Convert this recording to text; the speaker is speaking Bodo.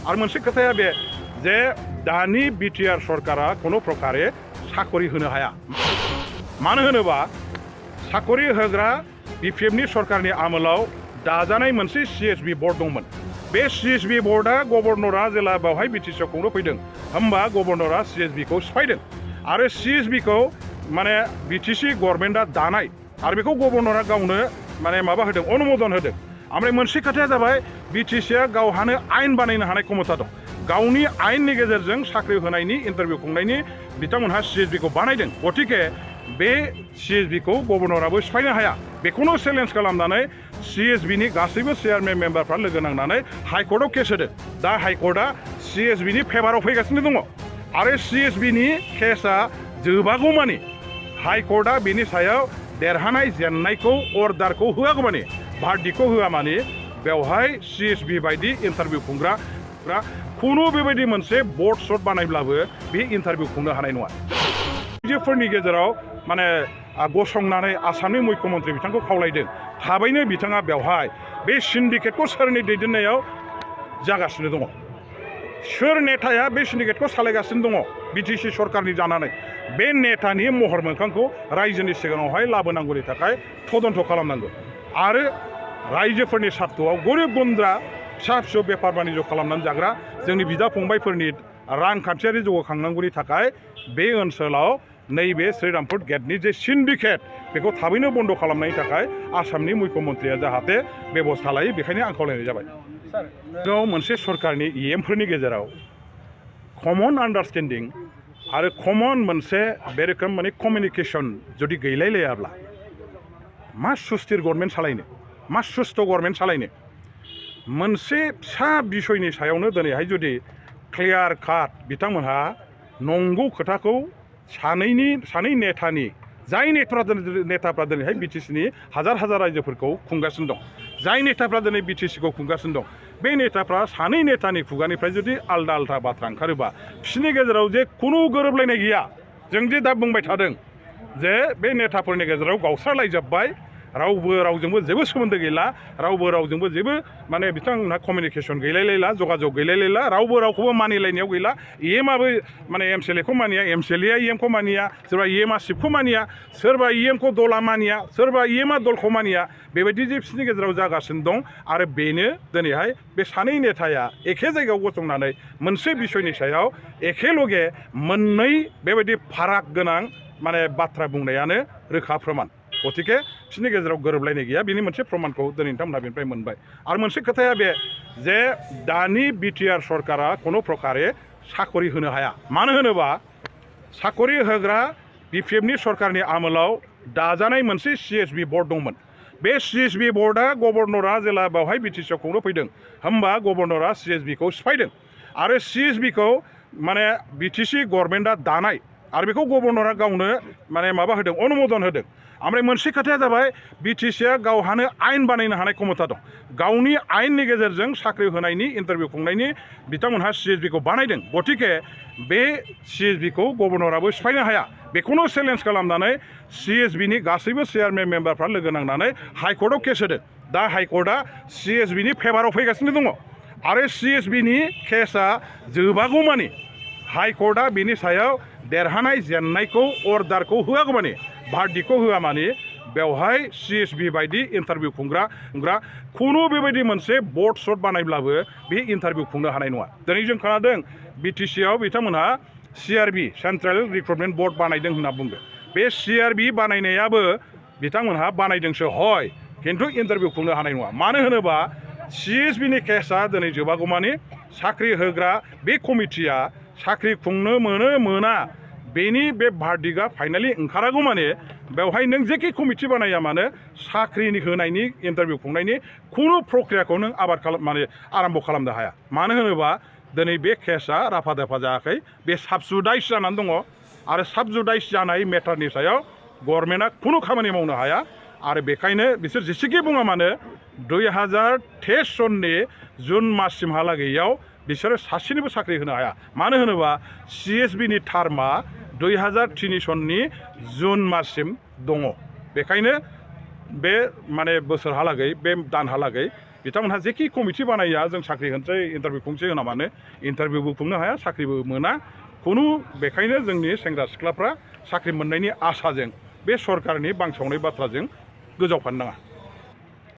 आरो मोनसे खोथाया बे जे दानि बिटिआर सरकारा कोनो प्रकारे साकरि होनो हाया मानो होनोबा साकरि होग्रा बिपिएफनि सरकारनि आमोलाव दाजानाय मोनसे सिएसबि बर्ड दंमोन बे सिएसबि बर्डआ गभर्नरा जेला बेवहाय बिटिसिआव खुंनो फैदों होमबा गभर्नरा सिएसबिखौ सिफायदों आरो सिएसबिखौ माने बिटिसि गभर्नमेन्टआ दानाय आरो बेखौ गभर्नरा गावनो माने माबा होदों अनुमोदन होदों ओमफ्राय मोनसे खोथाया जाबाय बिटिसिआ गावहानो आयेन बानायनो हानाय क्षमता दं गावनि आयेननि गेजेरजों साख्रि होनायनि इन्टारभिउ खुंनायनि बिथांमोनहा सिएसबिखौ बानायदों गतिके बे सिएसबिखौ गभर्नराबो सिफायनो हाया बेखौनो चेलेन्ज खालामनानै सिएसबिनि गासैबो चेयारमेन मेम्बारफ्रा लोगो नांनानै हाइकर्टआव केस होदों दा हाइकर्टआ सिएसबिनि फेभाराव फैगासिनो दङ आरो सिएसबिनि केसआ जोबागौमानि हाइकर्टआ बेनि सायाव देरहानाय जेननायखौ अर्डारखौ होआगौमानि भार्डिक्टखौ होआमानि बेवहाय सिएसबि बायदि इन्टारभिउ खुंग्राफ्रा खुनु बेबायदि मोनसे बर्ड सर्ट बानायब्लाबो बे इन्टारभिउ खुंनो हानाय नङा रायजोफोरनि गेजेराव माने गसंनानै आसामनि मुख्यमन्त्रि बिथांखौ खावलायदों थाबैनो बिथाङा बेवहाय बे सिन्डिकेटखौ सोरनि दैदेननायाव जागासिनो दङ सोर नेताया बे सिन्डिकेटखौ सालायगासिनो दङ बिटिसि सरकारनि जानानै बे नेतानि महर मोखांखौ रायजोनि सिगाङावहाय लाबोनांगौनि थाखाय तदन्त खालामनांगौ आरो रायजोफोरनि स्वार्थआव गोरिब गुन्द्रा फिसा फिसौ बेफार बानिज्य खालामनानै जाग्रा जोंनि बिदा फंबायफोरनि रांखान्थियारि जौगाखांनांगौनि थाखाय बे ओनसोलाव नैबे श्रीरामपुर गेटनि जे सिन्डिकेट बेखौ थाबैनो बन्द खालामनायनि थाखाय आसामनि मुख्यमन्त्रिया जाहाथे बेबस्था लायो बेखायनो आं खावलायनाय जाबाय मोनसे सरकारनि इएमफोरनि गेजेराव कमन आन्डारस्टेन्डिं आरो कमन मोनसे बे रोखोम माने कमिउनिकेसन जुदि गैलायलायाब्ला मा सुस्थिर गभर्नमेन्ट सालायनो मा सुस्थ गभर्नमेन्ट सालायनो मोनसे फिसा बिसयनि सायावनो दिनैहाय जुदि क्लियार काट बिथांमोनहा नंगौ खोथाखौ सानै नेतानि जाय नेताफ्रा दिनैहाय बिटिसिनि हाजार हाजार रायजोफोरखौ खुंगासिनो दं जाय नेताफ्रा दिनै बिटिसिखौ खुंगासिनो दं बे नेताफ्रा सानै नेतानि खुगानिफ्राय जुदि आलदा आलदा बाथ्रा ओंखारोबा बिसोरनि गेजेराव जे खुनु गोरोबलायनाय गैया जों जे दा बुंबाय थादों जे बे नेताफोरनि गेजेराव गावस्रालायजोब्बाय रावबो रावजोंबो जेबो सोमोन्दो गैला रावबो रावजोंबो जेबो माने बिथांमोनहा कमिउनिकेसन गैलायलायला जगाजग गैलायलायला रावबो रावखौबो मानिलायनायाव गैला इएमआबो माने एमसिएलएखौ मानिया एमसिएलएआ इएमखौ मानिया सोरबा इएमआ सिपखौ मानिया सोरबा इएमखौ दला मानिया सोरबा इएमआ दलखौ मानिया बेबायदि जे बिसोरनि गेजेराव जागासिनो दं आरो बेनो दिनैहाय बे सानै नेताया एखे जायगायाव गसंनानै मोनसे बिसयनि सायाव एखेलगे मोननै बेबायदि फाराग गोनां माने बाथ्रा बुंनायानो रोखा प्रमाण गतिके बिसोरनि गेजेराव गोरोबलायनाय गैया बिनि मोनसे प्रमाणखौ दिनै नोंथांमोनहा बेनिफ्राय मोनबाय आरो मोनसे खोथाया बे जे दानि बिटिआर सरकारा कोनो प्रकारे साकरि होनो हाया मानो होनोबा साकरि होग्रा बिपिएफनि सरकारनि आमोलाव दाजानाय मोनसे सिएसबि बर्ड दंमोन बे सिएसबि बर्डआ गभर्नरा जेला बेवहाय बिटिसिआव खुंनो फैदों होमबा गभर्नरा सिएसबिखौ सिफायदों आरो सिएसबिखौ माने बिटिसि गभर्नमेन्टआ दानाय आरो बेखौ गभर्नरा गावनो माने माबा होदों अनुमोदन होदों ओमफ्राय मोनसे खोथाया जाबाय बिटिसिआ गावहानो आयेन बानायनो हानाय क्षमता दं गावनि आयेननि गेजेरजों साख्रि होनायनि इन्टारभिउ खुंनायनि बिथांमोनहा सिएसबिखौ बानायदों गतिके बे सिएसबिखौ गभर्नराबो सिफायनो हाया बेखौनो चेलेन्ज खालामनानै सिएसबिनि गासैबो चेयारमेन मेम्बारफ्रा लोगो नांनानै हाइकर्टआव केस होदों दा हाइकर्टआ सिएसबिनि फेभाराव फैगासिनो दङ आरो सिएसबिनि केसआ जोबागौमानि हाइकर्टआ बेनि सायाव देरहानाय जेननायखौ अर्डारखौ होआगौमानि भार्डिक्टखौ होआमानि बेवहाय सिएसबि बायदि इन्टारभिउ खुंग्रा खुनु बेबायदि मोनसे बर्ड सर्ट बानायब्लाबो बे इन्टारभिउ खुंनो हानाय नङा दिनै जों खोनादों बिटिसिआव बिथांमोनहा सिआरबि सेन्ट्रेल रिक्रुटमेन्ट बर्ड बानायदों होनना बुंदों बे सिआरबि बानायनायाबो बिथांमोनहा बानायदोंसो हय खिन्थु इन्टारभिउ खुंनो हानाय नङा मानो होनोबा सिएसबिनि केसआ दिनै जोबागौमानि साख्रि होग्रा बे कमिटिया साख्रि खुंनो मोना बेनि बे भार्डिक्टआ फाइनालि ओंखारागौ माने बेवहाय नों जेखि कमिटि बानाया मानो साख्रिनि होनायनि इन्टारभिउ खुंनायनि खुनु प्रक्रियाखौ नों माने आरम्भ खालामनो हाया मानो होनोबा दिनै बे केसआ राफा दाफा जायाखै बे साबजुडाइस जानानै दङ आरो साबजुडाइस जानाय मेटारनि सायाव गभर्नमेन्टआ खुनु खामानि मावनो हाया आरो बेखायनो बिसोर जेसेखि बुङा मानो 2023 सननि जुन माससिमहालागैयाव बिसोरो सासेनिबो साख्रि होनो हाया मानो होनोबा सिएसबिनि टार्मा 2003 सननि जुन माससिम दङ बेखायनो बे माने बोसोरहालागै बे दानहालागै बिथांमोनहा जेखि कमिटि बानाया जों साख्रि होनसै इन्टारभिउ खुंसै होना मानो इन्टारभिउबो खुंनो हाया साख्रिबो मोना खुनु बेखायनो जोंनि सेंग्रा सिख्लाफ्रा साख्रि मोननायनि आसाजों बे सरकारनि बांसावनाय बाथ्राजों गोजावफानो नाङा।